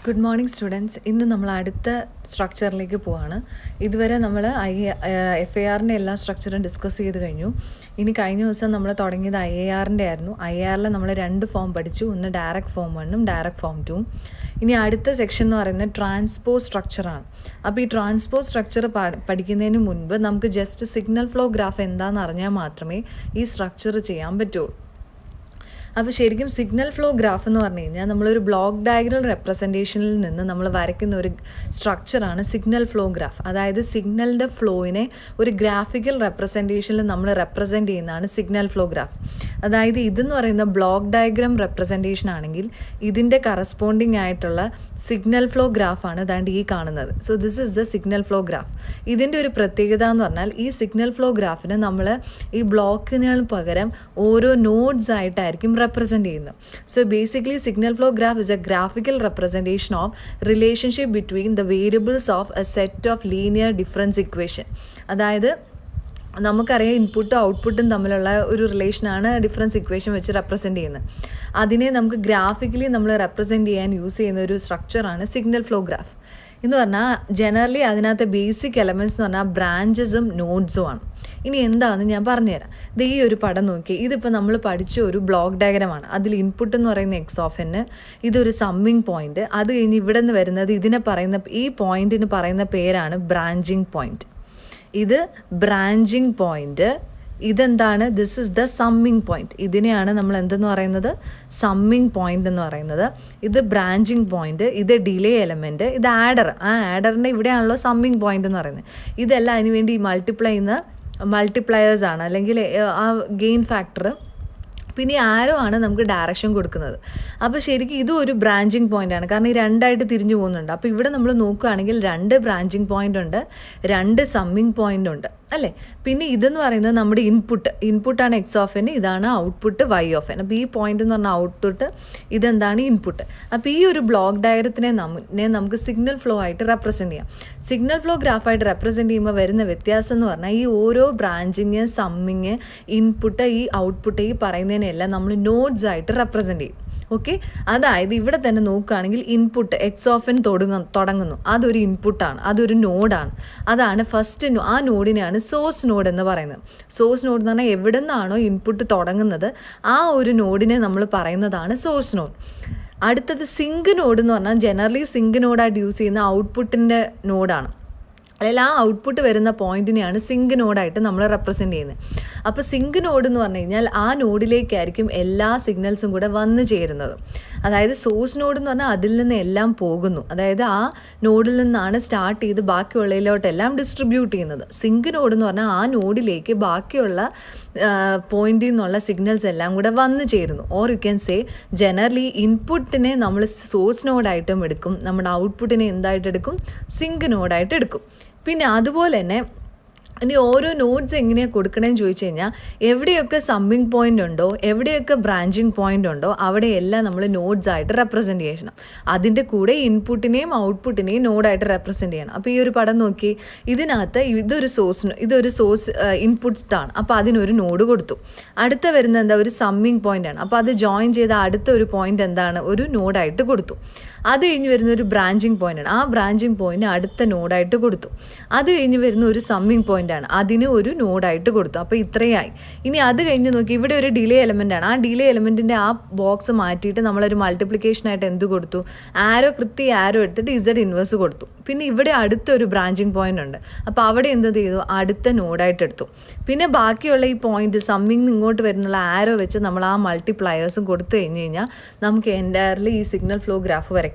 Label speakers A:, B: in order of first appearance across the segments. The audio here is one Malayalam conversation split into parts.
A: Good morning students. ഇന്ന് നമ്മൾ അടുത്ത സ്ട്രക്ചറിലേക്ക് പോവാണ്. ഇതുവരെ നമ്മൾ FARൻ്റെ എല്ലാ സ്ട്രക്ചറും ഡിസ്കസ് ചെയ്ത് കഴിഞ്ഞു. ഇനി കഴിഞ്ഞ ദിവസം നമ്മൾ തുടങ്ങിയത് IARൻ്റെ ആയിരുന്നു. IARൽ നമ്മൾ 2 ഫോം പഠിച്ചു. ഒന്ന് ഡയറക്റ്റ് ഫോം 1ഉം ഡയറക്റ്റ് ഫോം 2ഉം. ഇനി അടുത്ത സെക്ഷൻ എന്ന് പറയുന്നത് ട്രാൻസ്പോസ് സ്ട്രക്ചറാണ്. അപ്പോൾ ഈ ട്രാൻസ്പോസ് സ്ട്രക്ചർ പഠിക്കുന്നതിന് മുൻപ് നമുക്ക് ജസ്റ്റ് സിഗ്നൽ ഫ്ലോ ഗ്രാഫ് എന്താണെന്ന് അറിഞ്ഞാൽ മാത്രമേ ഈ സ്ട്രക്ചർ ചെയ്യാൻ പറ്റുള്ളൂ. അപ്പോൾ ശരിക്കും സിഗ്നൽ ഫ്ലോ ഗ്രാഫ് എന്ന് പറഞ്ഞു കഴിഞ്ഞാൽ നമ്മളൊരു ബ്ലോക്ക് ഡയഗ്രം റെപ്രസെൻറ്റേഷനിൽ നിന്ന് നമ്മൾ വരയ്ക്കുന്ന ഒരു സ്ട്രക്ചറാണ് സിഗ്നൽ ഫ്ലോ ഗ്രാഫ്. അതായത് സിഗ്നലിൻ്റെ ഫ്ലോയിനെ ഒരു ഗ്രാഫിക്കൽ റെപ്രസെൻറ്റേഷനിൽ നമ്മൾ റെപ്രസെൻറ്റ് ചെയ്യുന്നതാണ് സിഗ്നൽ ഫ്ലോ ഗ്രാഫ്. അതായത് ഇതെന്ന് പറയുന്ന ബ്ലോക്ക് ഡയഗ്രം റെപ്രസെൻറ്റേഷൻ ആണെങ്കിൽ ഇതിൻ്റെ കറസ്പോണ്ടിങ് ആയിട്ടുള്ള സിഗ്നൽ ഫ്ലോ ഗ്രാഫാണ് ഇതാണ്ട് ഈ കാണുന്നത്. So this is the signal flow graph. ഇതിൻ്റെ ഒരു പ്രത്യേകത എന്ന് പറഞ്ഞാൽ ഈ സിഗ്നൽ ഫ്ലോ ഗ്രാഫിന് നമ്മൾ ഈ ബ്ലോക്കിന് പകരം ഓരോ നോഡ്സ് ആയിട്ടായിരിക്കും represent ചെയ്യുന്നത്. So basically signal flow graph is a graphical representation of relationship between the variables of a set of linear difference equation. അതായത് നമുക്കറിയാം ഇൻപുട്ടും ഔട്ട്പുട്ടും തമ്മിലുള്ള ഒരു റിലേഷനാണ് ഡിഫറൻസ് ഇക്വേഷൻ വെച്ച് റെപ്രസെൻറ്റ് ചെയ്യുന്നത്. അതിനെ നമുക്ക് ഗ്രാഫിക്കലി നമ്മൾ റെപ്രസെൻറ്റ് ചെയ്യാൻ യൂസ് ചെയ്യുന്ന ഒരു സ്ട്രക്ചറാണ് സിഗ്നൽ ഫ്ലോ ഗ്രാഫ് എന്ന് പറഞ്ഞാൽ. ജനറലി അതിനകത്ത് ബേസിക് എലമെൻറ്റ്സ് എന്ന് പറഞ്ഞാൽ ബ്രാഞ്ചസും നോഡ്സും ആണ്. ഇനി എന്താണെന്ന് ഞാൻ പറഞ്ഞുതരാം. ഇത് ഈ ഒരു പടം നോക്കി, ഇതിപ്പോൾ നമ്മൾ പഠിച്ച ഒരു ബ്ലോക്ക് ഡയഗ്രമാണ്. അതിൽ ഇൻപുട്ട് എന്ന് പറയുന്ന X(n), ഇതൊരു സമ്മിങ് പോയിന്റ്. അത് കഴിഞ്ഞ് ഇവിടെ നിന്ന് വരുന്നത് ഇതിനെ പറയുന്ന ഈ പോയിന്റിന് പറയുന്ന പേരാണ് ബ്രാഞ്ചിങ് പോയിന്റ്. ഇത് ബ്രാഞ്ചിങ് പോയിന്റ്. ഇതെന്താണ്? This is the summing point. ഇതിനെയാണ് നമ്മൾ എന്തെന്ന് പറയുന്നത്? സമ്മിങ് പോയിന്റ് എന്ന് പറയുന്നത്. ഇത് ബ്രാഞ്ചിങ് പോയിന്റ്, ഇത് ഡിലേ എലമെൻറ്റ്, ഇത് ആഡർ. ആ ആഡറിൻ്റെ ഇവിടെയാണല്ലോ സമ്മിങ് പോയിന്റ് എന്ന് പറയുന്നത്. ഇതെല്ലാം അതിന് വേണ്ടി മൾട്ടിപ്ലൈ ചെയ്യുന്ന മൾട്ടിപ്ലയേഴ്സാണ്, അല്ലെങ്കിൽ ആ ഗെയിൻ ഫാക്ടർ. പിന്നെ ആരോ ആണ് നമുക്ക് ഡയറക്ഷൻ കൊടുക്കുന്നത്. അപ്പോൾ ശരിക്കും ഇതും ഒരു ബ്രാഞ്ചിങ് പോയിൻ്റാണ്, കാരണം ഈ രണ്ടായിട്ട് തിരിഞ്ഞു പോകുന്നുണ്ട്. അപ്പോൾ ഇവിടെ നമ്മൾ നോക്കുകയാണെങ്കിൽ 2 ബ്രാഞ്ചിങ് പോയിൻ്റ് ഉണ്ട്, 2 സമ്മിങ് പോയിൻ്റ് ഉണ്ട് അല്ലേ. പിന്നെ ഇതെന്ന് പറയുന്നത് നമ്മുടെ ഇൻപുട്ടാണ് X(n), ഇതാണ് ഔട്ട്പുട്ട് Y(n). അപ്പോൾ ഈ പോയിന്റ് എന്ന് പറഞ്ഞാൽ ഔട്ട്പുട്ട്, ഇതെന്താണ് ഇൻപുട്ട്. അപ്പോൾ ഈ ഒരു ബ്ലോക്ക് ഡയഗ്രത്തിനെ നമുക്ക് സിഗ്നൽ ഫ്ലോ ആയിട്ട് റെപ്രസെൻറ്റ് ചെയ്യാം. സിഗ്നൽ ഫ്ലോ ഗ്രാഫായിട്ട് റെപ്രസെൻറ്റ് ചെയ്യുമ്പോൾ വരുന്ന വ്യത്യാസം എന്ന് പറഞ്ഞാൽ ഈ ഓരോ ബ്രാഞ്ചിങ്, സമ്മിങ്, ഇൻപുട്ട്, ഈ ഔട്ട്പുട്ട്, ഈ പറയുന്നതിനെല്ലാം നമ്മൾ നോഡ്സ് ആയിട്ട് റെപ്രസെൻറ്റ് ചെയ്യും. ഓക്കെ, അതായത് ഇവിടെ തന്നെ നോക്കുകയാണെങ്കിൽ ഇൻപുട്ട് X(n) തുടങ്ങുന്നു, അതൊരു ഇൻപുട്ടാണ്, അതൊരു നോഡാണ്. അതാണ് ഫസ്റ്റ് ആ നോഡിനെയാണ് സോഴ്സ് നോഡ് എന്ന് പറയുന്നത്. സോഴ്സ് നോഡ് എന്ന് പറഞ്ഞാൽ എവിടെ നിന്നാണോ ഇൻപുട്ട് തുടങ്ങുന്നത് ആ ഒരു നോഡിനെ നമ്മൾ പറയുന്നതാണ് സോഴ്സ് നോഡ്. അടുത്തത് സിങ്ക് നോഡ് എന്ന് പറഞ്ഞാൽ ജനറലി സിങ്ക് നോഡായിട്ട് യൂസ് ചെയ്യുന്ന ഔട്ട്പുട്ടിൻ്റെ നോഡാണ്. അല്ലെങ്കിൽ ആ ഔട്ട്പുട്ട് വരുന്ന പോയിന്റിനെയാണ് സിങ്ക് നോഡായിട്ട് നമ്മൾ റെപ്രസെൻറ്റ് ചെയ്യുന്നത്. അപ്പോൾ സിങ്ക് നോഡ് എന്ന് പറഞ്ഞു കഴിഞ്ഞാൽ ആ നോഡിലേക്കായിരിക്കും എല്ലാ സിഗ്നൽസും കൂടെ വന്നു ചേരുന്നത്. അതായത് സോഴ്സ് നോഡ് എന്ന് പറഞ്ഞാൽ അതിൽ നിന്ന് എല്ലാം പോകുന്നു, അതായത് ആ നോഡിൽ നിന്നാണ് സ്റ്റാർട്ട് ചെയ്ത് ബാക്കിയുള്ളതിലോട്ടെല്ലാം ഡിസ്ട്രിബ്യൂട്ട് ചെയ്യുന്നത്. സിങ്ക് നോഡ് എന്ന് പറഞ്ഞാൽ ആ നോഡിലേക്ക് ബാക്കിയുള്ള പോയിന്റിൽ നിന്നുള്ള സിഗ്നൽസ് എല്ലാം കൂടെ വന്നു ചേരുന്നു. Or you can say generally ഇൻപുട്ടിനെ നമ്മൾ സോഴ്സ് നോഡായിട്ടും എടുക്കും, നമ്മുടെ ഔട്ട്പുട്ടിനെ എന്തായിട്ട് എടുക്കും? സിങ്ക് നോഡായിട്ട് എടുക്കും. പിന്നെ അതുപോലെ തന്നെ ഇനി ഓരോ നോഡ്സ് എങ്ങനെയാണ് കൊടുക്കണമെന്ന് ചോദിച്ചു കഴിഞ്ഞാൽ എവിടെയൊക്കെ സമ്മിങ് പോയിൻ്റ് ഉണ്ടോ, എവിടെയൊക്കെ ബ്രാഞ്ചിങ് പോയിൻ്റ് ഉണ്ടോ അവിടെയെല്ലാം നമ്മൾ നോഡ്സ് ആയിട്ട് റെപ്രസെൻറ്റ് ചെയ്യണം. അതിൻ്റെ കൂടെ ഇൻപുട്ടിനെയും ഔട്ട്പുട്ടിനെയും നോഡായിട്ട് റെപ്രസെൻറ്റ് ചെയ്യണം. അപ്പോൾ ഈ ഒരു പടം നോക്കി, ഇതിനകത്ത് ഇതൊരു സോഴ്സ് ഇൻപുട്ടാണ്. അപ്പോൾ അതിനൊരു നോഡ് കൊടുത്തു. അടുത്ത വരുന്നത് എന്താ? ഒരു സമ്മിങ് പോയിൻ്റാണ്. അപ്പോൾ അത് ജോയിൻ ചെയ്ത അടുത്ത ഒരു പോയിൻ്റ് എന്താണ്? ഒരു നോഡായിട്ട് കൊടുത്തു. അത് കഴിഞ്ഞ് വരുന്ന ഒരു ബ്രാഞ്ചിങ് പോയിൻ്റാണ്. ആ ബ്രാഞ്ചിങ് പോയിൻ്റ് അടുത്ത നോഡായിട്ട് കൊടുത്തു. അത് കഴിഞ്ഞ് വരുന്ന ഒരു സമ്മിങ് പോയിൻ്റാണ്, അതിന് ഒരു നോഡായിട്ട് കൊടുത്തു. അപ്പോൾ ഇത്രയായി. ഇനി അത് കഴിഞ്ഞ് നോക്കി, ഇവിടെ ഒരു ഡിലേ എലമെൻ്റാണ്. ആ ഡിലേ എലമെൻറ്റിൻ്റെ ആ ബോക്സ് മാറ്റിയിട്ട് നമ്മളൊരു മൾട്ടിപ്ലിക്കേഷനായിട്ട് എന്ത് കൊടുത്തു? ആരോ എടുത്തിട്ട് Z ഇൻവേഴ്സ് കൊടുത്തു. പിന്നെ ഇവിടെ അടുത്തൊരു ബ്രാഞ്ചിങ് പോയിൻ്റ് ഉണ്ട്. അപ്പോൾ അവിടെ എന്ത് ചെയ്തു? അടുത്ത നോഡായിട്ട് എടുത്തു. പിന്നെ ബാക്കിയുള്ള ഈ പോയിന്റ് സമ്മിങ് ഇങ്ങോട്ട് വരുന്നുള്ള ആരോ വെച്ച് നമ്മൾ ആ മൾട്ടിപ്ലയേഴ്സും കൊടുത്തു കഴിഞ്ഞ് കഴിഞ്ഞാൽ നമുക്ക് എൻറ്റയർലി ഈ സിഗ്നൽ ഫ്ലോ ഗ്രാഫ് വരയ്ക്കാം.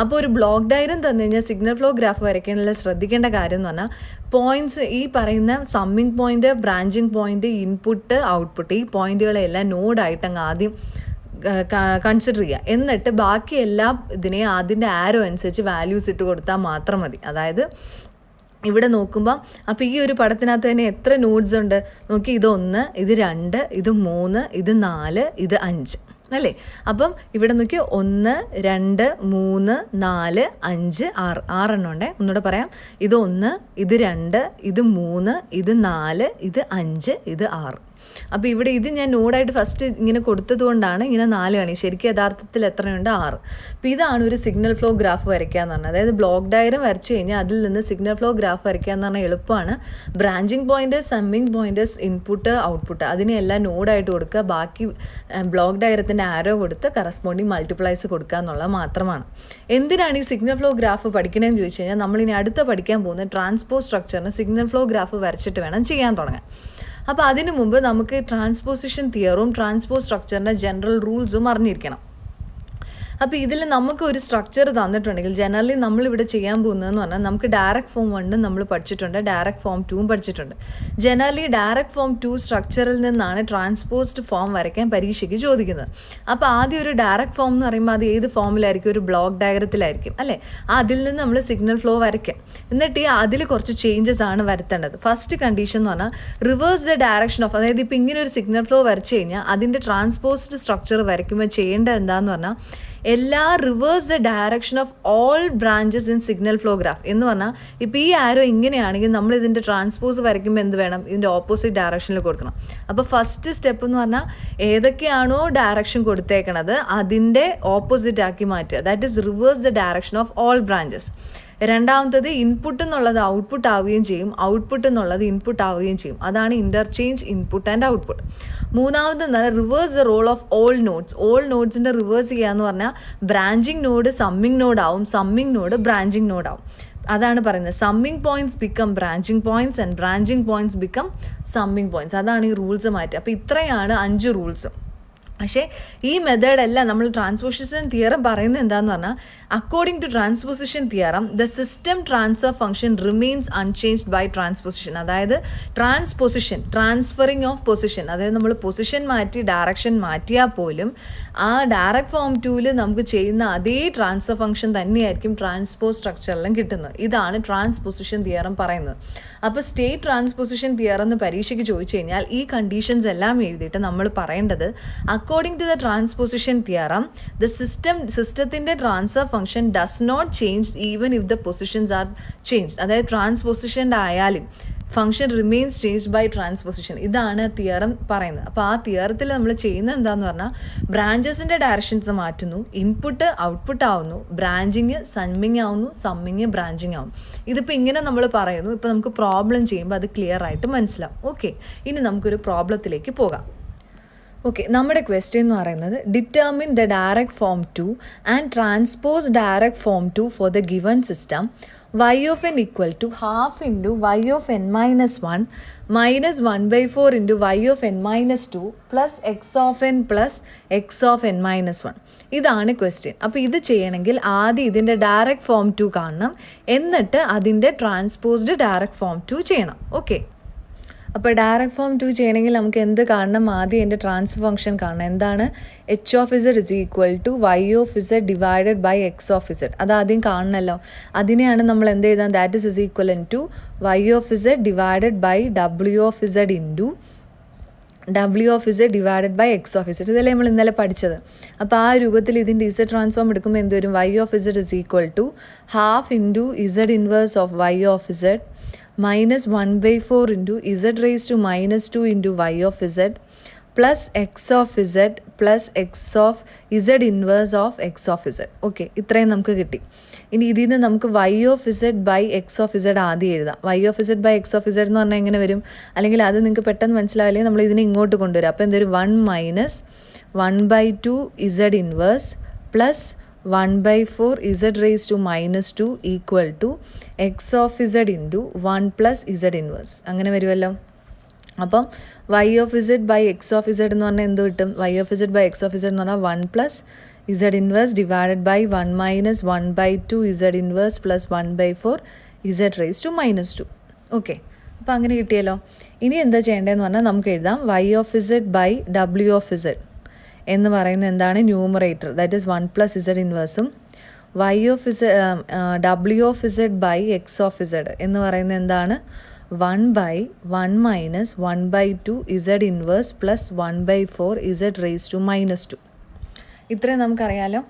A: അപ്പോൾ ഒരു ബ്ലോക്ക് ഡയഗ്രം തന്നു കഴിഞ്ഞാൽ സിഗ്നൽ ഫ്ലോ ഗ്രാഫ് വരയ്ക്കാനുള്ള ശ്രദ്ധിക്കേണ്ട കാര്യം എന്ന് പറഞ്ഞാൽ പോയിന്റ്സ്, ഈ പറയുന്ന summing point, branching point, input, output, ഈ പോയിന്റുകളെല്ലാം നോഡായിട്ട് അങ്ങ് ആദ്യം കൺസിഡർ ചെയ്യുക. എന്നിട്ട് ബാക്കി എല്ലാ ഇതിനെയും അതിൻ്റെ ആരോ അനുസരിച്ച് വാല്യൂസ് ഇട്ട് കൊടുത്താൽ മാത്രം മതി. അതായത് ഇവിടെ നോക്കുമ്പോൾ അപ്പോൾ ഈ ഒരു പടത്തിനകത്ത് തന്നെ എത്ര നോഡ്സ് ഉണ്ട് നോക്കി? ഇത് 1, ഇത് 2, ഇത് 3, ഇത് 4, ഇത് 5 അല്ലേ. അപ്പം ഇവിടെ നോക്കി 1, 2, 3, 4, 5, 6 6 ഉണ്ടേ. ഒന്നുകൂടെ പറയാം. ഇത് 1, ഇത് 2, ഇത് 3, ഇത് 4, ഇത് 5, ഇത് 6. അപ്പോൾ ഇവിടെ ഇത് ഞാൻ നോഡായിട്ട് ഫസ്റ്റ് ഇങ്ങനെ കൊടുത്തതുകൊണ്ടാണ് ഇങ്ങനെ 4 കാണി. ശരിക്കും യഥാർത്ഥത്തിൽ എത്രയുണ്ട്? 6. അപ്പോൾ ഇതാണ് ഒരു സിഗ്നൽ ഫ്ലോ ഗ്രാഫ് വരയ്ക്കുക എന്ന് പറഞ്ഞാൽ. അതായത് ബ്ലോക്ക് ഡയഗ്രം വരച്ച് കഴിഞ്ഞാൽ അതിൽ നിന്ന് സിഗ്നൽ ഫ്ലോ ഗ്രാഫ് വരയ്ക്കുക എന്ന് പറഞ്ഞാൽ എളുപ്പമാണ്. Branching pointers, summing pointers, input, output അതിനെല്ലാം നോഡായിട്ട് കൊടുക്കുക. ബാക്കി ബ്ലോക്ക് ഡയഗ്രത്തിൻ്റെ ആരോ കൊടുത്ത് കറസ്പോണ്ടിങ് മൾട്ടിപ്ലൈസ് കൊടുക്കുക എന്നുള്ളത് മാത്രമാണ്. എന്തിനാണ് ഈ സിഗ്നൽ ഫ്ലോ ഗ്രാഫ് പഠിക്കണമെന്ന് ചോദിച്ചു കഴിഞ്ഞാൽ നമ്മളിനി അടുത്ത പഠിക്കാൻ പോകുന്ന ട്രാൻസ്പോസ് സ്ട്രക്ചറിന് സിഗ്നൽ ഫ്ലോ ഗ്രാഫ് വരച്ചിട്ട് വേണം ചെയ്യാൻ തുടങ്ങാൻ. അപ്പോൾ അതിനു മുമ്പ് നമുക്ക് ട്രാൻസ്പോസിഷൻ തിയറും ട്രാൻസ്പോസ് സ്ട്രക്ചറിൻ്റെ ജനറൽ റൂൾസും അറിഞ്ഞിരിക്കണം. അപ്പോൾ ഇതിൽ നമുക്ക് ഒരു സ്ട്രക്ചർ തന്നിട്ടുണ്ടെങ്കിൽ ജനറലി നമ്മളിവിടെ ചെയ്യാൻ പോകുന്നതെന്ന് പറഞ്ഞാൽ നമുക്ക് ഡയറക്റ്റ് ഫോം 1 നമ്മൾ പഠിച്ചിട്ടുണ്ട്, ഡയറക്റ്റ് ഫോം 2 പഠിച്ചിട്ടുണ്ട്. ജനറലി ഡയറക്റ്റ് ഫോം 2 സ്ട്രക്ചറിൽ നിന്നാണ് ട്രാൻസ്പോസ്ഡ് ഫോം വരയ്ക്കാൻ പരീക്ഷയ്ക്ക് ചോദിക്കുന്നത്. അപ്പോൾ ആദ്യം ഒരു ഡയറക്റ്റ് ഫോം എന്ന് പറയുമ്പോൾ അത് ഏത് ഫോമിലായിരിക്കും? ഒരു ബ്ലോക്ക് ഡയഗ്രത്തിലായിരിക്കും അല്ലേ? അതിൽ നിന്ന് നമ്മൾ സിഗ്നൽ ഫ്ലോ വരയ്ക്കാം. എന്നിട്ട് അതിൽ കുറച്ച് ചേഞ്ചസ് ആണ് വരുത്തേണ്ടത്. ഫസ്റ്റ് കണ്ടീഷൻ എന്ന് പറഞ്ഞാൽ റിവേഴ്സ് ദ ഡയറക്ഷൻ ഓഫ്, അതായത് ഇപ്പോൾ ഇങ്ങനെ ഒരു സിഗ്നൽ ഫ്ലോ വരച്ച് കഴിഞ്ഞാൽ അതിൻ്റെ ട്രാൻസ്പോസ്ഡ് സ്ട്രക്ചർ വരയ്ക്കുമ്പോൾ ചെയ്യേണ്ടത് എന്താണെന്ന് പറഞ്ഞാൽ എല്ലാ reverse the direction of all branches in signal flow graph എന്ന് പറഞ്ഞാൽ ഇപ്പോൾ ഈ ആരോ ഇങ്ങനെയാണെങ്കിൽ നമ്മൾ ഇതിൻ്റെ ട്രാൻസ്പോസ് വരയ്ക്കുമ്പോൾ എന്ത് വേണം? ഇതിൻ്റെ ഓപ്പോസിറ്റ് ഡയറക്ഷനിൽ കൊടുക്കണം. അപ്പോൾ ഫസ്റ്റ് സ്റ്റെപ്പ് എന്ന് പറഞ്ഞാൽ ഏതൊക്കെയാണോ ഡയറക്ഷൻ കൊടുത്തേക്കണത് അതിൻ്റെ ഓപ്പോസിറ്റ് ആക്കി മാറ്റുക. That is reverse the direction of all branches. രണ്ടാമത്തത് ഇൻപുട്ട് എന്നുള്ളത് ഔട്ട്പുട്ട് ആവുകയും ചെയ്യും, ഔട്ട്പുട്ട് എന്നുള്ളത് ഇൻപുട്ട് ആവുകയും ചെയ്യും. അതാണ് ഇൻ്റർചേഞ്ച് ഇൻപുട്ട് ആൻഡ് ഔട്ട്പുട്ട്. മൂന്നാമത് എന്താണ്? Reverse the role of all nodes. All നോഡ്സിൻ്റെ റിവേഴ്സ് ചെയ്യുക എന്ന് പറഞ്ഞാൽ ബ്രാഞ്ചിങ് നോഡ് സമ്മിങ് നോഡ് ആവും, സമ്മിങ് നോഡ് ബ്രാഞ്ചിങ് നോഡ് ആവും. അതാണ് പറയുന്നത് summing points become branching points and branching points become summing points. അതാണ് ഈ റൂൾസ് മാറ്റുക. അപ്പോൾ ഇത്രയാണ് 5 റൂൾസ്. പക്ഷേ ഈ മെത്തേഡല്ല നമ്മൾ ട്രാൻസ്പോസിഷൻ തിയറം പറയുന്നത് എന്താണെന്ന് പറഞ്ഞാൽ according to transposition theorem the system transfer function remains unchanged by transposition. അതായത് ട്രാൻസ്പോസിഷൻ, ട്രാൻസ്ഫറിങ് ഓഫ് പൊസിഷൻ, അതായത് നമ്മൾ പൊസിഷൻ മാറ്റി ഡയറക്ഷൻ മാറ്റിയാൽ പോലും ആ ഡയറക്റ്റ് ഫോം 2 നമുക്ക് ചെയ്യുന്ന അതേ ട്രാൻസ്ഫർ ഫംഗ്ഷൻ തന്നെയായിരിക്കും ട്രാൻസ്പോസ് സ്ട്രക്ചറിലും കിട്ടുന്നത്. ഇതാണ് ട്രാൻസ്പോസിഷൻ തിയറം പറയുന്നത്. അപ്പോൾ സ്റ്റേറ്റ് ട്രാൻസ്പോസിഷൻ തിയറം എന്ന് പരീക്ഷയ്ക്ക് ചോദിച്ചു കഴിഞ്ഞാൽ ഈ കണ്ടീഷൻസ് എല്ലാം എഴുതിയിട്ട് നമ്മൾ പറയേണ്ടത് according to the transposition theorem the സിസ്റ്റത്തിൻ്റെ transfer function does not change even if the positions are change. അതായത് ട്രാൻസ്പോസിഷൻ്റെ ആയാലും function remains change by transposition. ഇതാണ് തിയറം പറയുന്നത്. അപ്പോൾ ആ തിയറത്തിൽ നമ്മൾ ചെയ്യുന്നത് എന്താണെന്ന് പറഞ്ഞാൽ ബ്രാഞ്ചസിൻ്റെ ഡയറക്ഷൻസ് മാറ്റുന്നു, ഇൻപുട്ട് ഔട്ട്പുട്ട് ആവുന്നു, ബ്രാഞ്ചിങ് സമ്മിങ് ആവുന്നു, സമ്മിങ് ബ്രാഞ്ചിങ് ആവുന്നു. ഇതിപ്പോൾ ഇങ്ങനെ നമ്മൾ പറയുന്നു. ഇപ്പോൾ നമുക്ക് പ്രോബ്ലം ചെയ്യുമ്പോൾ അത് ക്ലിയർ ആയിട്ട് മനസ്സിലാവും. ഓക്കെ, ഇനി നമുക്കൊരു പ്രോബ്ലത്തിലേക്ക് പോകാം. ഓക്കെ, നമ്മുടെ ക്വസ്റ്റ്യൻ എന്ന് പറയുന്നത് determine the direct form 2 and transpose direct form 2 for the given system y of n equal to half into y of n minus 1 minus 1/4 into y of n minus 2 plus x of n plus x of n minus 1. ഇതാണ് ക്വസ്റ്റ്യൻ. അപ്പോൾ ഇത് ചെയ്യണമെങ്കിൽ ആദ്യം ഇതിൻ്റെ ഡയറക്റ്റ് ഫോം 2 കാണണം, എന്നിട്ട് അതിൻ്റെ ട്രാൻസ്പോസ്ഡ് ഡയറക്റ്റ് ഫോം 2 ചെയ്യണം. ഓക്കെ, അപ്പോൾ ഡയറക്റ്റ് ഫോം 2 ചെയ്യണമെങ്കിൽ നമുക്ക് എന്ത് കാണണം? ആദ്യം എൻ്റെ ട്രാൻസ്ഫർ ഫംഗ്ഷൻ കാണണം. എന്താണ്? h of z is equal to y of z divided by x of z. അത് ആദ്യം കാണണമല്ലോ. അതിനെയാണ് നമ്മൾ എന്ത് ചെയ്താൽ that is equivalent to y of z divided by w of z into w of z divided by x of z. ഇതല്ലേ നമ്മൾ ഇന്നലെ പഠിച്ചത്. അപ്പോൾ ആ രൂപത്തിൽ ഇതിൻ്റെ z ട്രാൻസ്ഫോം എടുക്കുമ്പോൾ എന്ത് വരും? y of z is equal to half into z inverse of y of z minus 1/4 into z raised to minus 2 into y of z plus x of z plus x of z inverse of x of z. Okay, ഇത്രയും നമുക്ക് കിട്ടി. ഇനി ഇതിൽ നിന്ന് നമുക്ക് y of z by x of z ആദ്യം എഴുതാം. y of z by x of z എന്ന് പറഞ്ഞാൽ എങ്ങനെ വരും? അല്ലെങ്കിൽ അത് നിങ്ങൾക്ക് പെട്ടെന്ന് മനസ്സിലാവില്ലെങ്കിൽ നമ്മൾ ഇതിനെ ഇങ്ങോട്ട് കൊണ്ടുവരാം. അപ്പോൾ എന്തൊരു 1 minus 1/2 z inverse plus 1/4 z raised to minus 2 equal to x of z into 1 plus z inverse. അങ്ങനെ വരുമല്ലോ. അപ്പം y of z by x of z എന്ന് പറഞ്ഞാൽ എന്ത് കിട്ടും? y of z by x of z എന്ന് പറഞ്ഞാൽ 1 plus z inverse divided by 1 minus 1/2 z inverse plus 1/4 z raised to minus 2. Okay, അപ്പോൾ അങ്ങനെ കിട്ടിയല്ലോ. ഇനി എന്താ ചെയ്യേണ്ടതെന്ന് പറഞ്ഞാൽ നമുക്ക് എഴുതാം y of z by w of z എന്ന് പറയുന്നത് എന്താണ്? Numerator, that is 1 plus z ഇൻവേഴ്സും y of z w of z by x of z എന്ന് പറയുന്നത് എന്താണ്? 1 by 1 minus 1/2 z inverse plus 1/4 z raised to minus 2. ഇത്രയും നമുക്കറിയാലോ.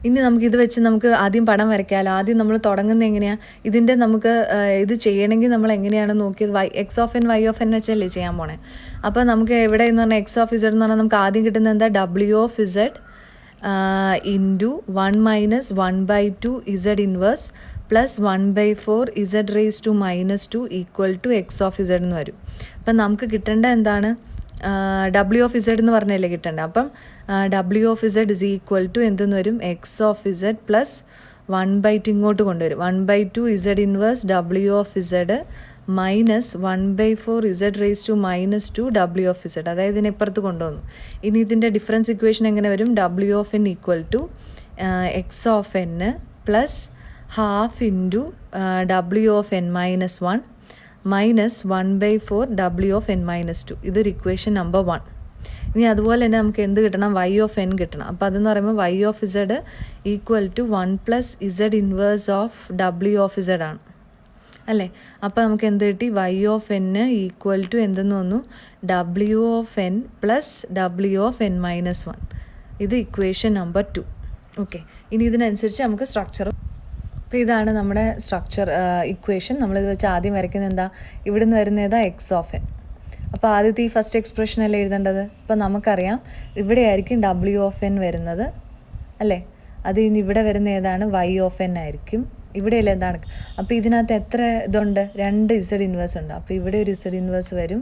A: ഇനി നമുക്ക് ഇത് വെച്ച് നമുക്ക് ആദ്യം പടം വരയ്ക്കാമല്ലോ. ആദ്യം നമ്മൾ തുടങ്ങുന്നത് എങ്ങനെയാണ്, ഇതിൻ്റെ നമുക്ക് ഇത് ചെയ്യണമെങ്കിൽ നമ്മൾ എങ്ങനെയാണ് നോക്കിയത്, X of N Y of N വെച്ചല്ലേ ചെയ്യാൻ പോണേ. അപ്പോൾ നമുക്ക് എവിടെ എന്ന് പറഞ്ഞാൽ എക്സ് ഓഫ് ഇസഡ് എന്ന് പറഞ്ഞാൽ നമുക്ക് ആദ്യം കിട്ടുന്നത് എന്താ, W of Z into 1 minus 1/2 Z inverse plus 1/4 Z raise to -2 equal to X of Z എന്ന് വരും. അപ്പം നമുക്ക് കിട്ടേണ്ട എന്താണ്, ഡബ്ല്യു ഓഫ് ഇസഡ് എന്ന് പറഞ്ഞല്ലേ കിട്ടേണ്ടത്. അപ്പം W of Z is equal to എന്തെന്ന് വരും, എക്സ് ഓഫ് ഇസഡ് പ്ലസ് 1/2 ഇങ്ങോട്ട് കൊണ്ടുവരും, 1/2 Z inverse W of Z minus 1/4 Z raise to -2 W of Z. അതായത് ഇതിനെ ഇപ്പുറത്ത് കൊണ്ടുവന്നു. ഇനി ഇതിൻ്റെ ഡിഫറൻസ് ഇക്വേഷൻ എങ്ങനെ വരും, W of N equal to X of N plus half into W of N -1 minus 1/4 W of N -2. ഇതൊരു ഇക്വേഷൻ നമ്പർ 1. ഇനി അതുപോലെ തന്നെ നമുക്ക് എന്ത് കിട്ടണം, വൈ ഓഫ് എൻ കിട്ടണം. അപ്പോൾ അതെന്ന് പറയുമ്പോൾ Y of Z equal to 1 plus Z inverse of W of Z ആണ് അല്ലേ. അപ്പോൾ നമുക്ക് എന്ത് കിട്ടി, Y of N equal to എന്തെന്ന് വന്നു, W of N plus W of N -1. ഇത് ഇക്വേഷൻ നമ്പർ 2. ഓക്കെ, ഇനി ഇതിനനുസരിച്ച് നമുക്ക് സ്ട്രക്ചർ. അപ്പോൾ ഇതാണ് നമ്മുടെ സ്ട്രക്ചർ ഇക്വേഷൻ. നമ്മളിത് വെച്ച് ആദ്യം വരയ്ക്കുന്നത് എന്താ, ഇവിടെ നിന്ന് വരുന്ന ഏതാ, എക്സ് ഓഫ് എൻ. അപ്പോൾ ആദ്യത്തെ ഈ ഫസ്റ്റ് എക്സ്പ്രഷൻ അല്ലേ എഴുതേണ്ടത്. അപ്പോൾ നമുക്കറിയാം ഇവിടെ ആയിരിക്കും ഡബ്ല്യു ഓഫ് എൻ വരുന്നത് അല്ലേ. അത് ഇനി ഇവിടെ വരുന്ന ഏതാണ്, വൈ ഓഫ് എൻ ആയിരിക്കും. ഇവിടെയല്ല എന്താണ്. അപ്പോൾ ഇതിനകത്ത് എത്ര ഇതുണ്ട്, 2 ഇസഡ് ഇൻവേഴ്സ് ഉണ്ട്. അപ്പോൾ ഇവിടെ ഒരു ഇസഡ് ഇൻവേഴ്സ് വരും,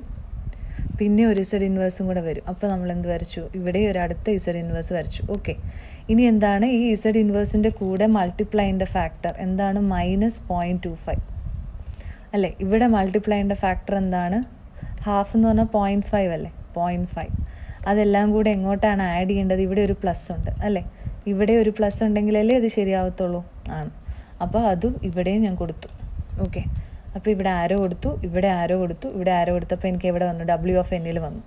A: പിന്നെ ഒരു ഇസഡ് ഇൻവേഴ്സും കൂടെ വരും. അപ്പോൾ നമ്മൾ എന്ത് വരച്ചു, ഇവിടെ ഒരു അടുത്ത ഇസഡ് ഇൻവേഴ്സ് വരച്ചു. ഓക്കെ, ഇനി എന്താണ്, ഈ ഇസഡ് ഇൻവേഴ്സിൻ്റെ കൂടെ മൾട്ടിപ്ലൈൻ്റെ ഫാക്ടർ എന്താണ്, -0.25 അല്ലേ. ഇവിടെ മൾട്ടിപ്ലൈൻ്റെ ഫാക്ടർ എന്താണ്, ഹാഫ് എന്ന് പറഞ്ഞാൽ 0.5 അല്ലേ, 0.5. അതെല്ലാം കൂടെ എങ്ങോട്ടാണ് ആഡ് ചെയ്യേണ്ടത്, ഇവിടെ ഒരു പ്ലസ് ഉണ്ട് അല്ലേ. ഇവിടെ ഒരു പ്ലസ് ഉണ്ടെങ്കിലല്ലേ അത് ശരിയാവത്തുള്ളൂ ആണ്. അപ്പോൾ അതും ഇവിടെയും ഞാൻ കൊടുത്തു. ഓക്കെ, അപ്പോൾ ഇവിടെ ആരോ കൊടുത്തു, ഇവിടെ ആരോ കൊടുത്തു, ഇവിടെ ആരോ കൊടുത്തപ്പോൾ എനിക്ക് എവിടെ വന്നു, ഡബ്ല്യു ഓഫ് എന്നിൽ വന്നു.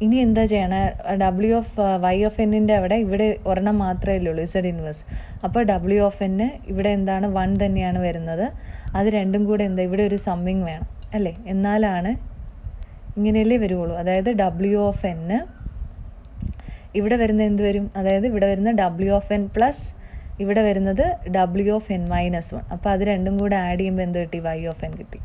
A: ഇനി എന്താ ചെയ്യണേ, ഡബ്ല്യു ഓഫ് വൈ ഓഫ് എന്നിൻ്റെ അവിടെ ഇവിടെ ഒരെണ്ണം മാത്രമേ ഉള്ളൂ, ഇസഡ് ഇൻവേഴ്സ്. അപ്പോൾ ഡബ്ല്യു ഓഫ് എന്ന് ഇവിടെ എന്താണ്, 1 തന്നെയാണ് വരുന്നത്. അത് രണ്ടും കൂടെ എന്താ, ഇവിടെ ഒരു സമ്മിങ് വേണം അല്ലേ, എന്നാലാണ് ഇങ്ങനെയല്ലേ വരുള്ളൂ. അതായത് ഡബ്ല്യു ഓഫ് എൻ ഇവിടെ വരുന്ന എന്ത് വരും, അതായത് ഇവിടെ വരുന്ന ഡബ്ല്യു ഓഫ് എൻ പ്ലസ് ഇവിടെ വരുന്നത് ഡബ്ല്യു ഓഫ് എൻ -1. അപ്പോൾ അത് രണ്ടും കൂടെ ആഡ് ചെയ്യുമ്പോൾ എന്ത് കിട്ടി, വൈ ഓഫ് എൻ കിട്ടി.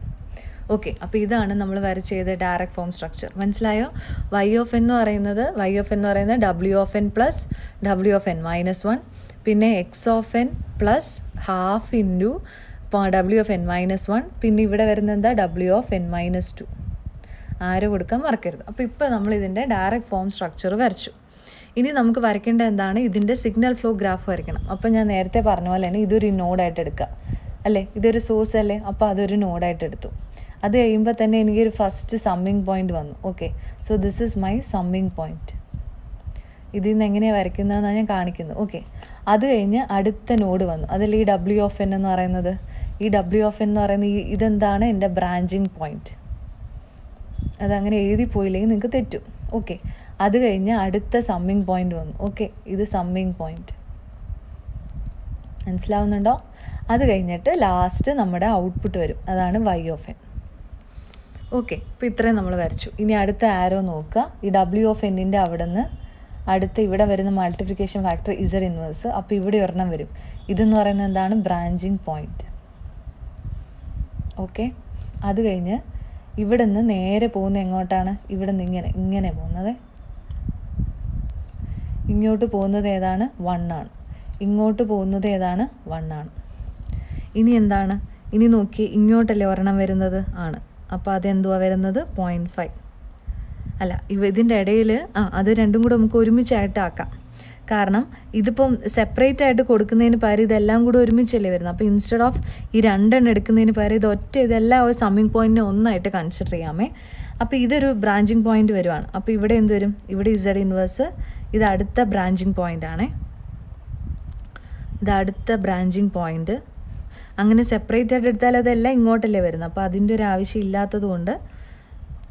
A: ഓക്കെ, അപ്പോൾ ഇതാണ് നമ്മൾ വരച്ച് ചെയ്ത ഡയറക്റ്റ് ഫോം സ്ട്രക്ചർ. മനസ്സിലായോ. വൈ ഓഫ് എൻ എന്ന് പറയുന്നത് W of N plus W of N -1, പിന്നെ X of N plus half into W of N -1, പിന്നെ ഇവിടെ വരുന്നത് എന്താ, ഡബ്ല്യു ഓഫ് എൻ -2. ആരോ കൊടുക്കാൻ മറക്കരുത്. അപ്പോൾ ഇപ്പോൾ നമ്മൾ ഇതിൻ്റെ ഡയറക്റ്റ് ഫോം സ്ട്രക്ചർ വരച്ചു. ഇനി നമുക്ക് വരയ്ക്കേണ്ട എന്താണ്, ഇതിൻ്റെ സിഗ്നൽ ഫ്ലോ ഗ്രാഫ് വരയ്ക്കണം. അപ്പോൾ ഞാൻ നേരത്തെ പറഞ്ഞ പോലെ തന്നെ ഇതൊരു നോഡായിട്ട് എടുക്കുക അല്ലേ, ഇതൊരു സോഴ്സ് അല്ലേ. അപ്പോൾ അതൊരു നോഡായിട്ട് എടുത്തു. അത് കഴിയുമ്പോൾ തന്നെ എനിക്കൊരു ഫസ്റ്റ് സമ്മിങ് പോയിന്റ് വന്നു. Okay, so this is my summing point. ഇതിൽ നിന്ന് എങ്ങനെയാണ് വരയ്ക്കുന്നതെന്നാണ് ഞാൻ കാണിക്കുന്നത്. ഓക്കെ, അത് കഴിഞ്ഞ് അടുത്ത നോഡ് വന്നു. അതിൽ ഈ ഡബ്ല്യു ഓഫ് എൻ എന്ന് പറയുന്നത്, ഈ ഡബ്ല്യു ഓഫ് എൻ എന്ന് പറയുന്നത് ഇതെന്താണ്, എൻ്റെ ബ്രാഞ്ചിങ് പോയിന്റ്. അതങ്ങനെ എഴുതിപ്പോയില്ലെങ്കിൽ നിങ്ങൾക്ക് തെറ്റും. ഓക്കെ, അത് കഴിഞ്ഞ് അടുത്ത സമ്മിങ് പോയിന്റ് വന്നു. ഓക്കെ, ഇത് സമ്മിങ് പോയിന്റ്, മനസ്സിലാവുന്നുണ്ടോ. അത് കഴിഞ്ഞിട്ട് ലാസ്റ്റ് നമ്മുടെ ഔട്ട്പുട്ട് വരും, അതാണ് വൈ ഓഫ് എൻ. ഓക്കെ, ഇപ്പോൾ ഇത്രയും നമ്മൾ വരച്ചു. ഇനി അടുത്ത ആരോ നോക്കുക. ഈ ഡബ്ല്യു ഓഫ് എന്നിൻ്റെ അവിടെ നിന്ന് അടുത്ത് ഇവിടെ വരുന്ന മൾട്ടിപ്ലിക്കേഷൻ ഫാക്ടർ ഇസഡ് ഇൻവേഴ്സ്. അപ്പോൾ ഇവിടെ ഒരെണ്ണം വരും. ഇതെന്ന് പറയുന്നത് എന്താണ്, ബ്രാഞ്ചിങ് പോയിന്റ്. ഓക്കെ, അത് കഴിഞ്ഞ് ഇവിടെ നിന്ന് നേരെ പോകുന്നത് എങ്ങോട്ടാണ്, ഇവിടെ നിന്ന് ഇങ്ങനെ പോകുന്നത്. ഇങ്ങോട്ട് പോകുന്നത് ഏതാണ്, 1 ആണ്. ഇങ്ങോട്ട് പോകുന്നത് ഏതാണ്, 1 ആണ്. ഇനി എന്താണ്, ഇനി നോക്കി ഇങ്ങോട്ടല്ലേ ഒരെണ്ണം വരുന്നത് ആണ്. അപ്പോൾ അതെന്തുവാ വരുന്നത്, 0.5 അല്ല. ഇതിൻ്റെ ഇടയിൽ അത് രണ്ടും കൂടെ നമുക്ക് ഒരുമിച്ചായിട്ടാക്കാം. കാരണം ഇതിപ്പം സെപ്പറേറ്റ് ആയിട്ട് കൊടുക്കുന്നതിന് പകരം ഇതെല്ലാം കൂടെ ഒരുമിച്ചല്ലേ വരുന്നത്. അപ്പോൾ ഇൻസ്റ്റെഡ് ഓഫ് ഈ 2 എടുക്കുന്നതിന് പകരം ഇതെല്ലാം ഒരു സമ്മിങ് പോയിന്റിനെ ഒന്നായിട്ട് കൺസിഡർ ചെയ്യാമേ. അപ്പോൾ ഇതൊരു ബ്രാഞ്ചിങ് പോയിന്റ് വരുവാണ്. അപ്പോൾ ഇവിടെ എന്ത് വരും, ഇവിടെ ഇസഡ് ഇൻവേഴ്സ്, ഇത് അടുത്ത ബ്രാഞ്ചിങ് പോയിന്റ് ആണേ, ഇത് അടുത്ത ബ്രാഞ്ചിങ് പോയിന്റ്. അങ്ങനെ സെപ്പറേറ്റ് ആയിട്ട് എടുത്താൽ അതെല്ലാം ഇങ്ങോട്ടല്ലേ വരുന്നത്. അപ്പോൾ അതിൻ്റെ ഒരു ആവശ്യം ഇല്ലാത്തത് കൊണ്ട്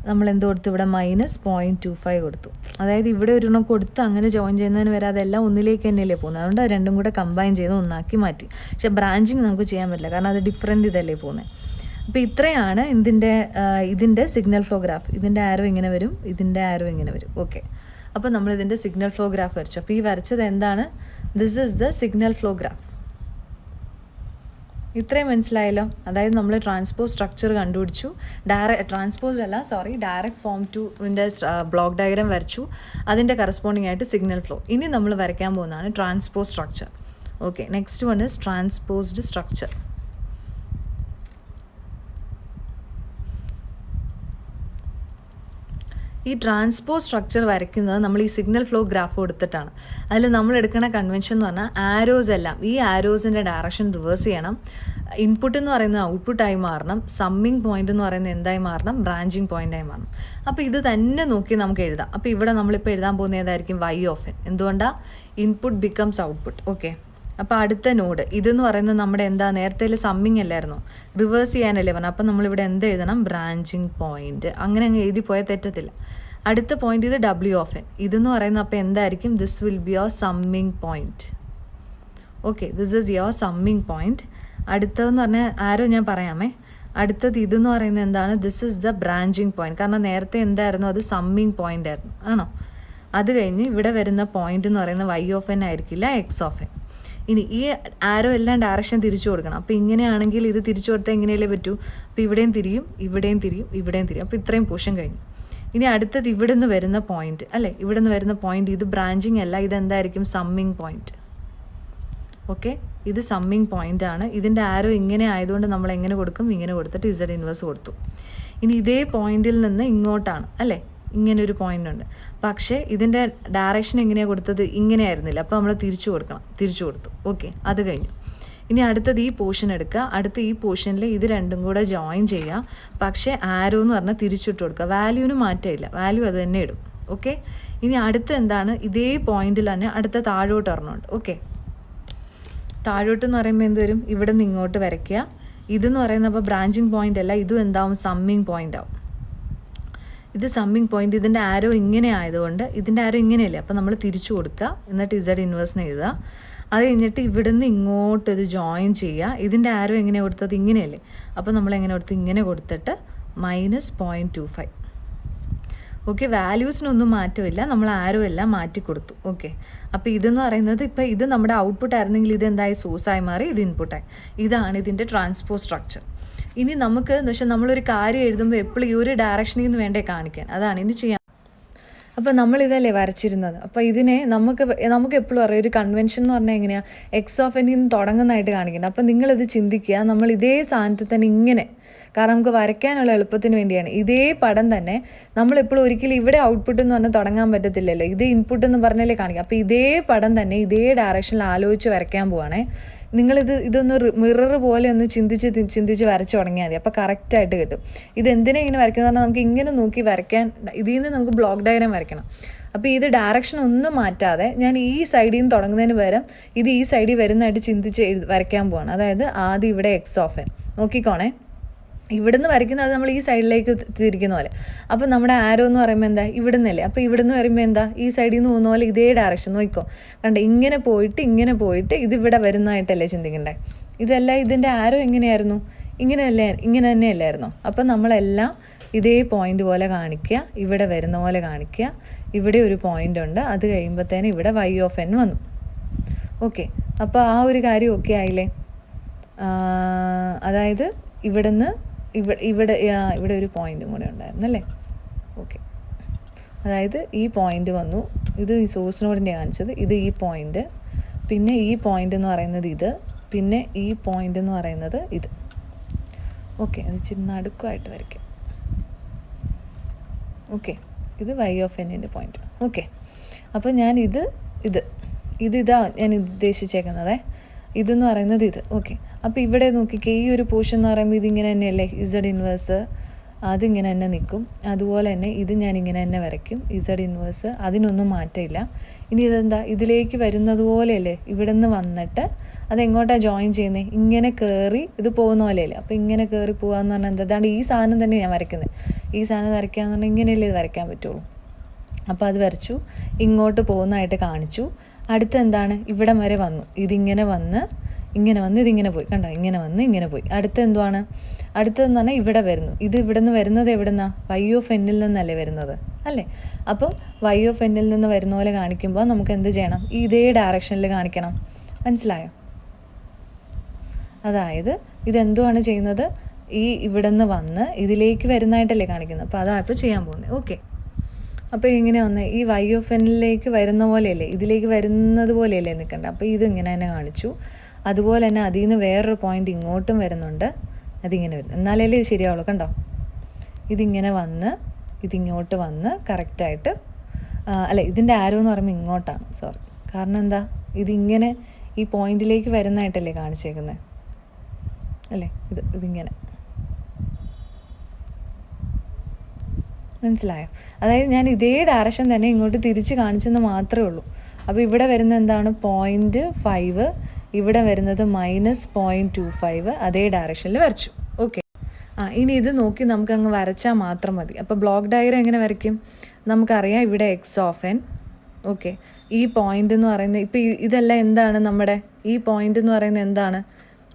A: നമ്മൾ എന്ത് കൊടുത്തു, ഇവിടെ -0.25 കൊടുത്തു. അതായത് ഇവിടെ ഒരെണ്ണം കൊടുത്ത് അങ്ങനെ ജോയിൻ ചെയ്യുന്നതിന് വരെ അതെല്ലാം ഒന്നിലേക്ക് തന്നെയല്ലേ പോകുന്നത്. അതുകൊണ്ട് അത് രണ്ടും കൂടെ കമ്പൈൻ ചെയ്ത് ഒന്നാക്കി മാറ്റി. പക്ഷേ ബ്രാഞ്ചിങ് നമുക്ക് ചെയ്യാൻ പറ്റില്ല, കാരണം അത് ഡിഫറെൻറ്റ് ഇതല്ലേ പോകുന്നത്. അപ്പോൾ ഇത്രയാണ് ഇതിൻ്റെ സിഗ്നൽ ഫ്ലോ ഗ്രാഫ്. ഇതിൻ്റെ ആരോ ഇങ്ങനെ വരും, ഇതിൻ്റെ ആരോ ഇങ്ങനെ വരും. ഓക്കെ, അപ്പോൾ നമ്മൾ ഇതിൻ്റെ സിഗ്നൽ ഫ്ലോ ഗ്രാഫ് വരച്ചു. അപ്പോൾ ഈ വരച്ചത് എന്താണ്, this is the signal flow graph. ഇത്രയും മനസ്സിലായല്ലോ. അതായത് നമ്മൾ ട്രാൻസ്പോസ് സ്ട്രക്ചർ കണ്ടുപിടിച്ചു, ഡയറക്റ്റ് ഫോം 2ൻ്റെ ബ്ലോക്ക് ഡയഗ്രാം വരച്ചു, അതിൻ്റെ കറസ്പോണ്ടിങ് ആയിട്ട് സിഗ്നൽ ഫ്ലോ. ഇനി നമ്മൾ വരയ്ക്കാൻ പോകുന്നതാണ് transpose structure. Okay, next one is transposed structure. ഈ ട്രാൻസ്പോസ് സ്ട്രക്ചർ വരയ്ക്കുന്നത് നമ്മൾ ഈ സിഗ്നൽ ഫ്ലോ ഗ്രാഫ് കൊടുത്തിട്ടാണ്. അതിൽ നമ്മൾ എടുക്കുന്ന കൺവെൻഷൻ എന്ന് പറഞ്ഞാൽ ആരോസ് എല്ലാം ഈ ആരോസിൻ്റെ ഡയറക്ഷൻ റിവേഴ്സ് ചെയ്യണം. ഇൻപുട്ട് എന്ന് പറയുന്നത് ഔട്ട്പുട്ടായി മാറണം, സമ്മിങ് പോയിന്റ് എന്ന് പറയുന്നത് എന്തായി മാറണം, ബ്രാഞ്ചിങ് പോയിൻ്റായി മാറണം. അപ്പോൾ ഇത് തന്നെ നോക്കി നമുക്ക് എഴുതാം. അപ്പോൾ ഇവിടെ നമ്മളിപ്പോൾ എഴുതാൻ പോകുന്ന ഏതായിരിക്കും y(n). എന്തുകൊണ്ടാണ്? Input becomes output. ഓക്കെ, അപ്പോൾ അടുത്ത നോഡ് ഇതെന്ന് പറയുന്നത് നമ്മുടെ എന്താ, നേരത്തെ സമ്മിങ് അല്ലായിരുന്നോ, റിവേഴ്സ് ചെയ്യാനല്ലേ പറഞ്ഞത്. അപ്പം നമ്മളിവിടെ എന്ത് എഴുതണം, ബ്രാഞ്ചിങ് പോയിന്റ്. അങ്ങനെ അങ്ങ് എഴുതി പോയാൽ തെറ്റത്തില്ല. അടുത്ത പോയിന്റ് ഇത് w(n). ഇതെന്ന് പറയുന്നത് അപ്പോൾ എന്തായിരിക്കും, this will be your summing point. Okay, this is your summing point. അടുത്തതെന്ന് പറഞ്ഞാൽ ആരോ ഞാൻ പറയാമേ. അടുത്തത് ഇതെന്ന് പറയുന്നത് എന്താണ്, this is the branching point. കാരണം നേരത്തെ എന്തായിരുന്നു, അത് സമ്മിങ് പോയിന്റ് ആയിരുന്നു, ആണോ? അത് കഴിഞ്ഞ് ഇവിടെ വരുന്ന പോയിന്റ് എന്ന് പറയുന്നത് y(n) ആയിരിക്കില്ല, x(n). ഇനി ഈ ആരോ എല്ലാം ഡയറക്ഷൻ തിരിച്ചു കൊടുക്കണം. അപ്പോൾ ഇങ്ങനെയാണെങ്കിൽ ഇത് തിരിച്ചു കൊടുത്താൽ എങ്ങനെയല്ലേ പറ്റൂ. അപ്പോൾ ഇവിടെയും തിരിയും, ഇവിടെയും തിരിയും, ഇവിടെയും തിരിയും. അപ്പോൾ ഇത്രയും പോർഷൻ കഴിഞ്ഞു. ഇനി അടുത്തത് ഇവിടെ നിന്ന് വരുന്ന പോയിന്റ് അല്ലേ, ഇവിടെ നിന്ന് വരുന്ന പോയിന്റ് ഇത് ബ്രാഞ്ചിങ് അല്ല, ഇതെന്തായിരിക്കും, സമ്മിങ് പോയിന്റ്. ഓക്കെ, ഇത് സമ്മിങ് പോയിന്റ് ആണ്. ഇതിൻ്റെ ആരോ ഇങ്ങനെ ആയതുകൊണ്ട് നമ്മൾ എങ്ങനെ കൊടുക്കും, ഇങ്ങനെ കൊടുത്തിട്ട് z(1) കൊടുത്തു. ഇനി ഇതേ പോയിന്റിൽ നിന്ന് ഇങ്ങോട്ടാണ് അല്ലേ, ഇങ്ങനൊരു പോയിന്റ് ഉണ്ട്. പക്ഷേ ഇതിൻ്റെ ഡയറക്ഷൻ എങ്ങനെയാണ് കൊടുത്തത്, ഇങ്ങനെ ആയിരുന്നില്ല. അപ്പോൾ നമ്മൾ തിരിച്ചു കൊടുക്കണം, തിരിച്ചു കൊടുത്തു. ഓക്കെ, അത് കഴിഞ്ഞു. ഇനി അടുത്തത് ഈ പോർഷൻ എടുക്കുക. അടുത്ത ഈ പോർഷനിൽ ഇത് രണ്ടും കൂടെ ജോയിൻ ചെയ്യുക. പക്ഷേ ആരോ എന്ന് പറഞ്ഞാൽ തിരിച്ചിട്ട് കൊടുക്കുക. വാല്യൂവിന് മാറ്റമില്ല, വാല്യൂ അത് തന്നെ ഇടും. ഓക്കെ, ഇനി അടുത്ത എന്താണ്, ഇതേ പോയിന്റിൽ തന്നെ അടുത്ത താഴോട്ട് ഒരെണ്ണമുണ്ട്. ഓക്കെ, താഴോട്ടെന്ന് പറയുമ്പോൾ എന്ത് വരും, ഇവിടെ നിന്ന് ഇങ്ങോട്ട് വരയ്ക്കുക. ഇതെന്ന് പറയുന്നത് അപ്പോൾ ബ്രാഞ്ചിങ് പോയിന്റ് അല്ല, ഇതും എന്താവും, സമ്മിങ് പോയിന്റ് ആവും. ഇത് സമ്മിങ് പോയിന്റ്. ഇതിൻ്റെ ആരോ ഇങ്ങനെ ആയതുകൊണ്ട് ഇതിൻ്റെ ആരോ ഇങ്ങനെയല്ലേ, അപ്പോൾ നമ്മൾ തിരിച്ചു കൊടുക്കുക. എന്നിട്ട് z(1) എഴുതുക. അത് കഴിഞ്ഞിട്ട് ഇവിടെ നിന്ന് ഇങ്ങോട്ട് ഇത് ജോയിൻ ചെയ്യുക. ഇതിൻ്റെ ആരോ എങ്ങനെ കൊടുത്തത്, ഇങ്ങനെയല്ലേ. അപ്പോൾ നമ്മൾ എങ്ങനെ കൊടുത്ത്, ഇങ്ങനെ കൊടുത്തിട്ട് -0.25. ഓക്കെ, വാല്യൂസിനൊന്നും മാറ്റമില്ല, നമ്മൾ ആരോ എല്ലാം മാറ്റി കൊടുത്തു. ഓക്കെ, അപ്പോൾ ഇതെന്ന് പറയുന്നത് ഇപ്പോൾ ഇത് നമ്മുടെ ഔട്ട്പുട്ട് ആയിരുന്നെങ്കിൽ ഇത് എന്തായി, സോഴ്സായി മാറി, ഇത് ഇൻപുട്ടായി. ഇതാണ് ഇതിൻ്റെ ട്രാൻസ്പോസ് സ്ട്രക്ചർ. ഇനി നമുക്ക് എന്ന് വെച്ചാൽ നമ്മളൊരു കാര്യം എഴുതുമ്പോൾ എപ്പോഴും ഈ ഒരു ഡയറക്ഷനിൽ നിന്ന് വേണ്ടേ കാണിക്കാൻ, അതാണ് ഇനി ചെയ്യാം. അപ്പോൾ നമ്മളിതല്ലേ വരച്ചിരുന്നത്. അപ്പോൾ ഇതിനെ നമുക്ക് എപ്പോഴും അറിയാം, ഒരു കൺവെൻഷൻ എന്ന് പറഞ്ഞാൽ എങ്ങനെയാണ്, x(n) നിന്ന് തുടങ്ങുന്നതായിട്ട് കാണിക്കുന്നത്. അപ്പോൾ നിങ്ങളിത് ചിന്തിക്കുക, നമ്മൾ ഇതേ സാധനത്തിൽ തന്നെ ഇങ്ങനെ, കാരണം നമുക്ക് വരയ്ക്കാനുള്ള എളുപ്പത്തിന് വേണ്ടിയാണ്. ഇതേ പടം തന്നെ നമ്മളെപ്പോഴും ഒരിക്കലും ഇവിടെ ഔട്ട്പുട്ട് എന്ന് പറഞ്ഞാൽ തുടങ്ങാൻ പറ്റത്തില്ലല്ലോ, ഇത് ഇൻപുട്ട് എന്ന് പറഞ്ഞാലേ കാണിക്കുക. അപ്പോൾ ഇതേ പടം തന്നെ ഇതേ ഡയറക്ഷനിൽ ആലോചിച്ച് വരയ്ക്കാൻ പോവുകയാണേ. ഇതൊന്ന് മിറർ പോലെ ഒന്ന് ചിന്തിച്ച് വരച്ച് തുടങ്ങിയാൽ മതി. അപ്പോൾ കറക്റ്റായിട്ട് കിട്ടും. ഇതെന്തിനാ ഇങ്ങനെ വരയ്ക്കുന്നത് പറഞ്ഞാൽ നമുക്ക് ഇങ്ങനെ നോക്കി വരയ്ക്കാൻ, ഇതിൽ നിന്ന് നമുക്ക് ബ്ലോക്ക് ഡയഗ്രാം വരയ്ക്കണം. അപ്പോൾ ഇത് ഡയറക്ഷൻ ഒന്നും മാറ്റാതെ ഞാൻ ഈ സൈഡിൽ നിന്ന് തുടങ്ങുന്നതിന് പകരം ഇത് ഈ സൈഡിൽ വരുന്നതായിട്ട് ചിന്തിച്ച് വരയ്ക്കാൻ പോവാണ്. അതായത് ആദ്യം ഇവിടെ x(n) നോക്കിക്കോണേ, ഇവിടുന്ന് വരയ്ക്കുന്നത് നമ്മൾ ഈ സൈഡിലേക്ക് തിരിക്കുന്ന പോലെ. അപ്പോൾ നമ്മുടെ ആരോ എന്ന് പറയുമ്പോൾ എന്താ, ഇവിടുന്നല്ലേ. അപ്പോൾ ഇവിടുന്ന് വരുമ്പോൾ എന്താ, ഈ സൈഡിൽ നിന്ന് പോകുന്ന പോലെ ഇതേ ഡയറക്ഷൻ നോക്കിക്കോ, കണ്ട ഇങ്ങനെ പോയിട്ട് ഇതിവിടെ വരുന്നതായിട്ടല്ലേ ചിന്തിക്കണ്ടേ. ഇതെല്ലാം ഇതിൻ്റെ ആരോ എങ്ങനെയായിരുന്നു, ഇങ്ങനെ തന്നെ അല്ലായിരുന്നോ. അപ്പം നമ്മളെല്ലാം ഇതേ പോയിന്റ് പോലെ കാണിക്കുക, ഇവിടെ വരുന്ന പോലെ കാണിക്കുക. ഇവിടെ ഒരു പോയിന്റ് ഉണ്ട്, അത് കഴിയുമ്പോഴത്തേനും ഇവിടെ y(n) വന്നു. ഓക്കെ, അപ്പോൾ ആ ഒരു കാര്യം ഓക്കെ ആയില്ലേ. അതായത് ഇവിടെ ഒരു പോയിന്റും കൂടെ ഉണ്ടായിരുന്നല്ലേ. ഓക്കെ, അതായത് ഈ പോയിന്റ് വന്നു, ഇത് ഈ സോഴ്സ് നോഡിൻ്റെ കാണിച്ചത്, ഇത് ഈ പോയിന്റ്, പിന്നെ ഈ പോയിന്റ് എന്ന് പറയുന്നത് ഇത്, പിന്നെ ഈ പോയിന്റ് എന്ന് പറയുന്നത് ഇത്. ഓക്കെ, അത് ഇച്ചിരി നടുക്കമായിട്ട് വരയ്ക്കാം. ഓക്കെ, ഇത് y(n)ൻ്റെ പോയിന്റ്. ഓക്കെ, അപ്പോൾ ഞാൻ ഇതാ ഞാൻ ഉദ്ദേശിച്ചേക്കുന്നത്, ഇതെന്ന് പറയുന്നത് ഇത്. ഓക്കെ, അപ്പോൾ ഇവിടെ നോക്കിക്കേ, ഈ ഒരു പോർഷൻ എന്ന് പറയുമ്പോൾ ഇതിങ്ങനെ തന്നെയല്ലേ, z(1) അതിങ്ങനെ തന്നെ നിൽക്കും. അതുപോലെ തന്നെ ഇത് ഞാനിങ്ങനെ തന്നെ വരയ്ക്കും, z(1) അതിനൊന്നും മാറ്റമില്ല. ഇനി ഇതെന്താ, ഇതിലേക്ക് വരുന്നത് പോലെയല്ലേ, ഇവിടെ നിന്ന് വന്നിട്ട് അതെങ്ങോട്ടാണ് ജോയിൻ ചെയ്യുന്നത്, ഇങ്ങനെ കയറി ഇത് പോകുന്ന പോലെയല്ലേ. അപ്പോൾ ഇങ്ങനെ കയറി പോകാമെന്ന് പറഞ്ഞാൽ എന്താ, അതാണ്ട് ഈ സാധനം തന്നെ ഞാൻ വരയ്ക്കുന്നത്. ഈ സാധനം വരയ്ക്കാമെന്ന് പറഞ്ഞാൽ ഇങ്ങനെയല്ലേ ഇത് വരയ്ക്കാൻ പറ്റുള്ളൂ. അപ്പോൾ അത് വരച്ചു, ഇങ്ങോട്ട് പോകുന്നതായിട്ട് കാണിച്ചു. അടുത്ത എന്താണ്, ഇവിടം വരെ വന്നു, ഇതിങ്ങനെ വന്ന് ഇങ്ങനെ വന്ന് ഇതിങ്ങനെ പോയി, കണ്ടോ, ഇങ്ങനെ വന്ന് ഇങ്ങനെ പോയി. എന്തുവാണ് അടുത്തതെന്ന് പറഞ്ഞാൽ ഇവിടെ വരുന്നു. ഇത് ഇവിടെ നിന്ന് വരുന്നത് എവിടുന്നാ? വൈ ഓഫ് എന്നിൽ നിന്നല്ലേ വരുന്നത്, അല്ലേ? അപ്പോൾ വൈ ഓഫ് എന്നിൽ നിന്ന് വരുന്ന പോലെ കാണിക്കുമ്പോൾ നമുക്ക് എന്ത് ചെയ്യണം? ഇതേ ഡയറക്ഷനിൽ കാണിക്കണം. മനസ്സിലായോ? അതായത് ഇതെന്തുവാണ് ചെയ്യുന്നത്? ഇവിടെ നിന്ന് വന്ന് ഇതിലേക്ക് വരുന്നതായിട്ടല്ലേ കാണിക്കുന്നത്. അപ്പോൾ അതാണ് ഇപ്പോൾ ചെയ്യാൻ പോകുന്നത്. ഓക്കെ, അപ്പോൾ ഇങ്ങനെ വന്ന് ഈ വൈ ഓഫ് എന്നിലേക്ക് വരുന്ന പോലെയല്ലേ, ഇതിലേക്ക് വരുന്നത് പോലെയല്ലേ നിൽക്കേണ്ടത്. അപ്പോൾ ഇതിങ്ങനെ തന്നെ കാണിച്ചു. അതുപോലെ തന്നെ അതിൽ നിന്ന് വേറൊരു പോയിൻ്റ് ഇങ്ങോട്ടും വരുന്നുണ്ട്. അതിങ്ങനെ വരുന്നു, എന്നാലേ ഇത് ശരിയാവുള്ളൂ. കണ്ടോ, ഇതിങ്ങനെ വന്ന് ഇതിങ്ങോട്ട് വന്ന് കറക്റ്റായിട്ട്, അല്ല, ഇതിൻ്റെ ആരോ എന്ന് പറയുമ്പോൾ ഇങ്ങോട്ടാണ്, സോറി. കാരണം എന്താ, ഇതിങ്ങനെ ഈ പോയിന്റിലേക്ക് വരുന്നതായിട്ടല്ലേ കാണിച്ചേക്കുന്നത്, അല്ലേ? ഇതിങ്ങനെ, മനസ്സിലായോ? അതായത് ഞാൻ ഇതേ ഡയറക്ഷൻ തന്നെ ഇങ്ങോട്ട് തിരിച്ച് കാണിച്ചെന്ന് മാത്രമേ ഉള്ളൂ. അപ്പോൾ ഇവിടെ വരുന്ന എന്താണ്? 0.5, ഇവിടെ വരുന്നത് -0.25, അതേ ഡയറക്ഷനിൽ വരച്ചു. ഓക്കെ, ഇനി ഇത് നോക്കി നമുക്കങ്ങ് വരച്ചാൽ മാത്രം മതി. അപ്പോൾ ബ്ലോക്ക് ഡയഗ്രം എങ്ങനെ വരയ്ക്കും? നമുക്കറിയാം ഇവിടെ എക്സ് ഓഫ് എൻ. ഓക്കെ, ഈ പോയിന്റ് എന്ന് പറയുന്നത്, ഇപ്പോൾ ഇതെല്ലാം എന്താണ്? നമ്മുടെ ഈ പോയിന്റ് എന്ന് പറയുന്നത് എന്താണ്?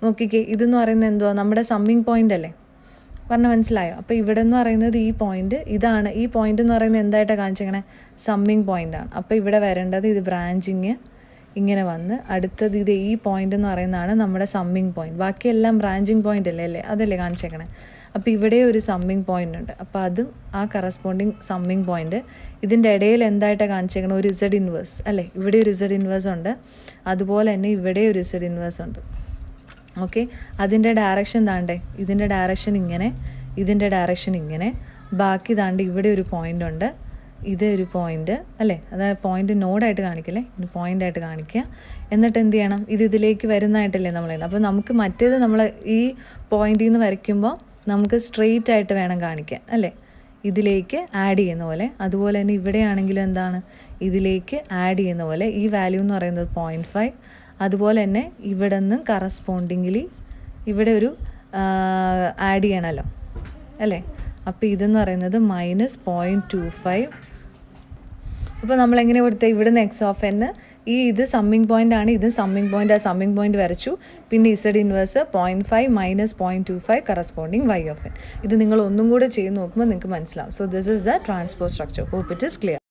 A: നോക്കിക്കേ, ഇതെന്ന് പറയുന്നത് എന്തുവാ? നമ്മുടെ സമ്മിങ് പോയിന്റ് അല്ലേ? പറഞ്ഞാൽ മനസ്സിലായോ? അപ്പോൾ ഇവിടെ എന്ന് പറയുന്നത് ഈ പോയിന്റ് ഇതാണ്. ഈ പോയിന്റ് എന്ന് പറയുന്നത് എന്തായിട്ടാണ് കാണിച്ചേക്കണേ? സമ്മിങ് പോയിൻ്റാണ്. അപ്പോൾ ഇവിടെ വരേണ്ടത് ഇത് ബ്രാഞ്ചിങ് ഇങ്ങനെ വന്ന് അടുത്തത് ഇത് ഈ പോയിന്റ് എന്ന് പറയുന്നതാണ് നമ്മുടെ സമ്മിങ് പോയിന്റ്. ബാക്കിയെല്ലാം ബ്രാഞ്ചിങ് പോയിന്റ് അല്ലേ? അതല്ലേ കാണിച്ചേക്കണേ? അപ്പോൾ ഇവിടെ ഒരു സമ്മിങ് പോയിന്റ് ഉണ്ട്. അപ്പോൾ അതും ആ കറസ്പോണ്ടിങ് സമ്മിങ് പോയിന്റ്. ഇതിൻ്റെ ഇടയിൽ എന്തായിട്ടാണ് കാണിച്ചേക്കണം? ഒരു ഇസഡ് ഇൻവേഴ്സ് അല്ലേ? ഇവിടെ ഒരു ഇസഡ് ഇൻവേഴ്സ് ഉണ്ട്, അതുപോലെ തന്നെ ഇവിടെ ഒരു ഇസഡ് ഇൻവേഴ്സ് ഉണ്ട്. ഓക്കെ, അതിൻ്റെ ഡയറക്ഷൻ താണ്ടേ, ഇതിൻ്റെ ഡയറക്ഷൻ ഇങ്ങനെ, ഇതിൻ്റെ ഡയറക്ഷൻ ഇങ്ങനെ. ബാക്കി താണ്ട് ഇവിടെ ഒരു പോയിന്റ് ഉണ്ട്, ഇതൊരു പോയിന്റ് അല്ലേ? അതായത് പോയിന്റ് നോഡായിട്ട് കാണിക്കില്ലേ, ഇത് പോയിൻ്റായിട്ട് കാണിക്കുക. എന്നിട്ട് എന്ത് ചെയ്യണം? ഇതിലേക്ക് വരുന്നതായിട്ടല്ലേ നമ്മൾ ചെയ്യുന്നത്. അപ്പോൾ നമുക്ക് മറ്റേത് നമ്മൾ ഈ പോയിന്റിൽ നിന്ന് വരയ്ക്കുമ്പോൾ നമുക്ക് സ്ട്രെയിറ്റ് ആയിട്ട് വേണം കാണിക്കാൻ, അല്ലേ? ഇതിലേക്ക് ആഡ് ചെയ്യുന്ന പോലെ. അതുപോലെ തന്നെ ഇവിടെയാണെങ്കിലും എന്താണ്? ഇതിലേക്ക് ആഡ് ചെയ്യുന്ന പോലെ. ഈ വാല്യൂ എന്ന് പറയുന്നത് 0.5. അതുപോലെ തന്നെ ഇവിടെ നിന്ന് കറസ്പോണ്ടിങ്ങിലി ഇവിടെ ഒരു ആഡ് ചെയ്യണമല്ലോ, അല്ലേ? അപ്പോൾ ഇതെന്ന് പറയുന്നത് -0.25. അപ്പോൾ നമ്മളെങ്ങനെ കൊടുത്തത്? ഇവിടുന്ന് എക്സ് ഓഫ് എൻ, ഇത് സമ്മിങ് പോയിൻ്റ് ആണ്, ഇത് സമ്മിങ് പോയിൻ്റ്. ആ സമ്മിങ് പോയിൻ്റ് വരച്ചു. പിന്നെ Z inverse 0.5 - 0.25 corresponding Y of N. ഇത് നിങ്ങൾ ഒന്നും കൂടെ ചെയ്ത് നോക്കുമ്പോൾ നിങ്ങൾക്ക് മനസ്സിലാവും. So this is the transpose structure. Hope it is clear.